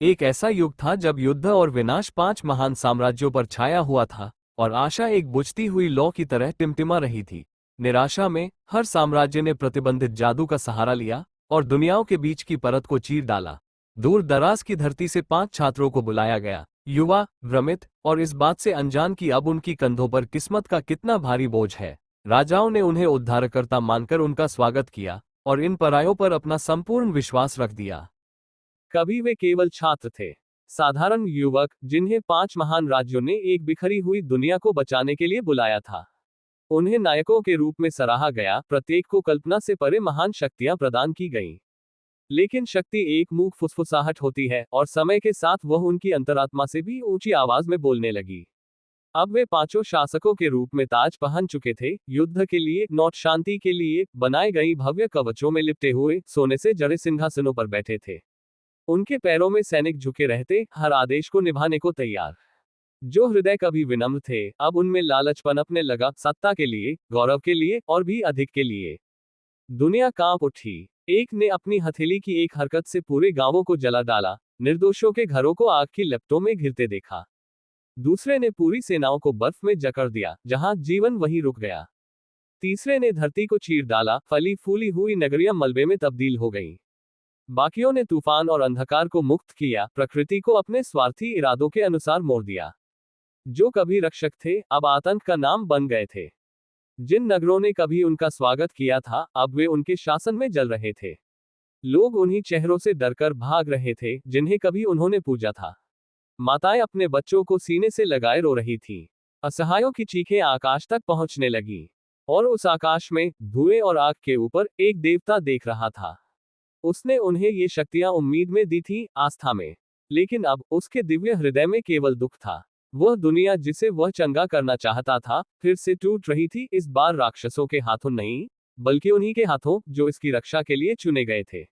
एक ऐसा युग था जब युद्ध और विनाश 5 महान साम्राज्यों पर छाया हुआ था, और आशा एक बुझती हुई लौ की तरह टिमटिमा रही थी। निराशा में हर साम्राज्य ने प्रतिबंधित जादू का सहारा लिया और दुनियाओं के बीच की परत को चीर डाला। दूर दराज की धरती से 5 छात्रों को बुलाया गया, युवा, भ्रमित और इस बात से अनजान कि अब उनकी कंधों पर किस्मत का कितना भारी बोझ है। राजाओं ने उन्हें उद्धारकर्ता मानकर उनका स्वागत किया और इन परायों पर अपना संपूर्ण विश्वास रख दिया। कभी वे केवल छात्र थे, साधारण युवक जिन्हें 5 महान राज्यों ने एक बिखरी हुई दुनिया को बचाने के लिए बुलाया था। उन्हें नायकों के रूप में सराहा गया, प्रत्येक को कल्पना से परे महान शक्तियां प्रदान की गईं। लेकिन शक्ति एक मूक फुसफुसाहट होती है और समय के साथ वह उनकी अंतरात्मा से भी ऊंची आवाज में बोलने लगी। अब वे 5 शासकों के रूप में ताज पहन चुके थे, युद्ध के लिए, नौट शांति के लिए बनाए गई भव्य कवचों में लिपटे हुए, सोने से जड़े सिंहासनों पर बैठे थे। उनके पैरों में सैनिक झुके रहते, हर आदेश को निभाने को तैयार। जो हृदय कभी विनम्र थे, अब उनमें लालच पनपने लगा, सत्ता के लिए, गौरव के लिए और भी अधिक के लिए। दुनिया कांप उठी। एक ने अपनी हथेली की एक हरकत से पूरे गांवों को जला डाला, निर्दोषों के घरों को आग की लपटों में घिरते देखा। दूसरे ने पूरी सेनाओं को बर्फ में जकड़ दिया, जहां जीवन वहीं रुक गया। तीसरे ने धरती को चीर डाला, फली फूली हुई नगरियां मलबे में तब्दील हो गईं। बाकियों ने तूफान और अंधकार को मुक्त किया, प्रकृति को अपने स्वार्थी इरादों के अनुसार मोड़ दिया। जो कभी रक्षक थे, अब आतंक का नाम बन गए थे। जिन नगरों ने कभी उनका स्वागत किया था, अब वे उनके शासन में जल रहे थे। लोग उन्हीं चेहरों से डरकर भाग रहे थे, जिन्हें कभी उन्होंने पूजा था। माताएं अपने बच्चों को सीने से लगाए रो रही थीं। असहायों की चीखें आकाश तक पहुंचने लगी। और उस आकाश में, धुएं और आग के ऊपर, एक देवता देख रहा था। उसने उन्हें ये शक्तियां उम्मीद में दी थी, आस्था में। लेकिन अब उसके दिव्य हृदय में केवल दुख था। वह दुनिया जिसे वह चंगा करना चाहता था, फिर से टूट रही थी, इस बार राक्षसों के हाथों नहीं, बल्कि उन्हीं के हाथों जो इसकी रक्षा के लिए चुने गए थे।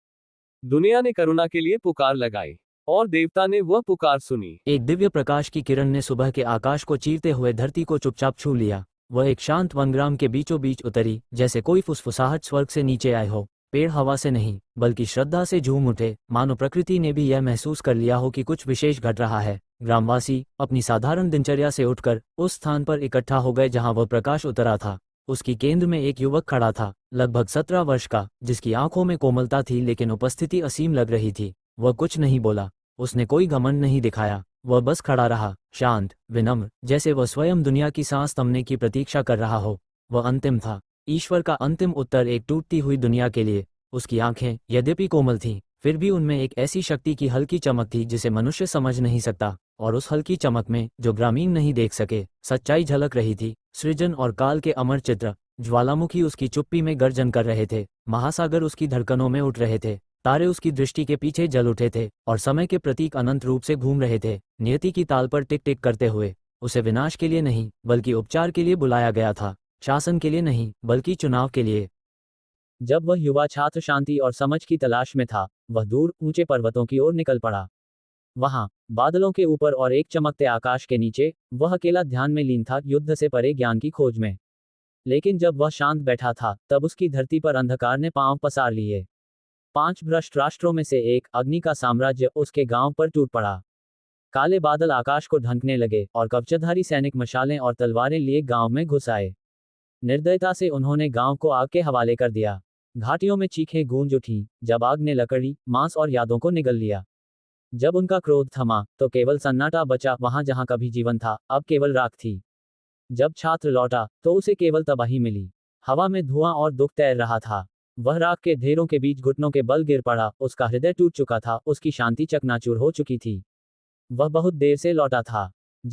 दुनिया ने करुणा के लिए पुकार लगाई, और देवता ने वह पुकार सुनी। एक दिव्य प्रकाश की किरण ने सुबह के आकाश को चीरते हुए धरती को चुपचाप छू लिया। वह एक शांत वनग्राम के बीचों बीच उतरी, जैसे कोई फुसफुसाहट स्वर्ग से नीचे आए हो। पेड़ हवा से नहीं, बल्कि श्रद्धा से झूम उठे, मानो प्रकृति ने भी यह महसूस कर लिया हो कि कुछ विशेष घट रहा है। ग्रामवासी अपनी साधारण दिनचर्या से उठकर उस स्थान पर इकट्ठा हो गए जहां वह प्रकाश उतरा था। उसकी केंद्र में एक युवक खड़ा था, लगभग 17 वर्ष का, जिसकी आंखों में कोमलता थी लेकिन उपस्थिति असीम लग रही थी। वह कुछ नहीं बोला, उसने कोई घमंड नहीं दिखाया। वह बस खड़ा रहा, शांत, विनम्र, जैसे वह स्वयं दुनिया की सांस थमने की प्रतीक्षा कर रहा हो। वह अंतिम था, ईश्वर का अंतिम उत्तर एक टूटती हुई दुनिया के लिए। उसकी आंखें यद्यपि कोमल थीं, फिर भी उनमें एक ऐसी शक्ति की हल्की चमक थी जिसे मनुष्य समझ नहीं सकता। और उस हल्की चमक में, जो ग्रामीण नहीं देख सके, सच्चाई झलक रही थी। सृजन और काल के अमर चित्र। ज्वालामुखी उसकी चुप्पी में गर्जन कर रहे थे, महासागर उसकी धड़कनों में उठ रहे थे, तारे उसकी दृष्टि के पीछे जल उठे थे, और समय के प्रतीक अनंत रूप से घूम रहे थे, नियति की ताल पर टिक टिक करते हुए। उसे विनाश के लिए नहीं, बल्कि उपचार के लिए बुलाया गया था। शासन के लिए नहीं, बल्कि चुनाव के लिए। जब वह युवा छात्र शांति और समझ की तलाश में था, वह दूर ऊंचे पर्वतों की ओर निकल पड़ा। वहां, बादलों के ऊपर और एक चमकते आकाश के नीचे, वह अकेला ध्यान में लीन था, युद्ध से परे ज्ञान की खोज में। लेकिन जब वह शांत बैठा था, तब उसकी धरती पर अंधकार ने पांव पसार लिए। 5 भ्रष्ट राष्ट्रों में से एक, अग्नि का साम्राज्य, उसके गांव पर टूट पड़ा। काले बादल आकाश को ढंकने लगे, और कवचधारी सैनिक मशालें और तलवारें लिए गांव में घुस आए। निर्दयता से उन्होंने गांव को आग के हवाले कर दिया। घाटियों में चीखें गूंज उठीं, जब आग ने लकड़ी, मांस और यादों को निगल लिया। जब उनका क्रोध थमा, तो केवल सन्नाटा बचा, वहां जहां कभी जीवन था, अब केवल राख थी। जब छात्र लौटा, तो उसे केवल तबाही मिली। हवा में धुआं और दुख तैर रहा था। वह राख के ढेरों के बीच घुटनों के बल गिर पड़ा, उसका हृदय टूट चुका था, उसकी शांति चकनाचूर हो चुकी थी। वह बहुत देर से लौटा था।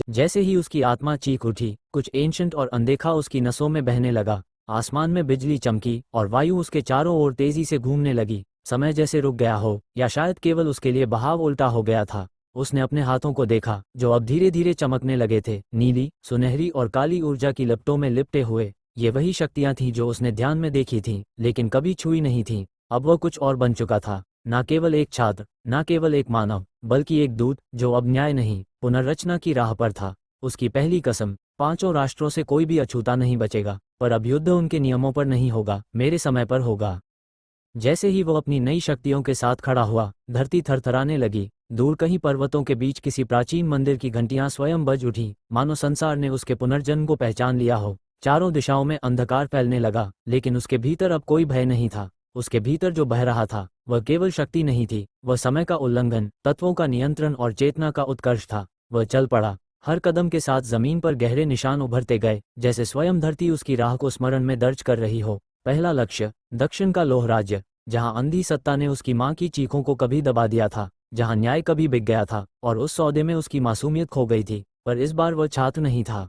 जैसे ही उसकी आत्मा चीख उठी, कुछ एंशंट और अनदेखा उसकी नसों में बहने लगा। आसमान में बिजली चमकी, और वायु उसके चारों ओर तेजी से घूमने लगी। समय जैसे रुक गया हो, या शायद केवल उसके लिए बहाव उल्टा हो गया था। उसने अपने हाथों को देखा, जो अब धीरे धीरे चमकने लगे थे, नीली, सुनहरी और काली ऊर्जा की लपटों में लिपटे हुए। ये वही शक्तियां थीं जो उसने ध्यान में देखी थीं, लेकिन कभी छुई नहीं थीं। अब वह कुछ और बन चुका था, ना केवल एक छात्र, ना केवल एक मानव, बल्कि एक दूत, जो अब न्याय नहीं, पुनर्रचना की राह पर था। उसकी पहली कसम, 5 राष्ट्रों से कोई भी अछूता नहीं बचेगा, पर अब युद्ध उनके नियमों पर नहीं होगा, मेरे समय पर होगा। जैसे ही वो अपनी नई शक्तियों के साथ खड़ा हुआ, धरती थरथराने लगी। दूर कहीं पर्वतों के बीच किसी प्राचीन मंदिर की घंटियां स्वयं बज उठी, मानो संसार ने उसके पुनर्जन्म को पहचान लिया हो। चारों दिशाओं में अंधकार फैलने लगा, लेकिन उसके भीतर अब कोई भय नहीं था। उसके भीतर जो बह रहा था वह केवल शक्ति नहीं थी, वह समय का उल्लंघन, तत्वों का नियंत्रण और चेतना का उत्कर्ष था। वह चल पड़ा। हर कदम के साथ जमीन पर गहरे निशान उभरते गए, जैसे स्वयं धरती उसकी राह को स्मरण में दर्ज कर रही हो। पहला लक्ष्य, दक्षिण का लोह राज्य, जहां अंधी सत्ता ने उसकी मां की चीखों को कभी दबा दिया था, जहां न्याय कभी बिक गया था और उस सौदे में उसकी मासूमियत खो गई थी। पर इस बार वह छात्र नहीं था,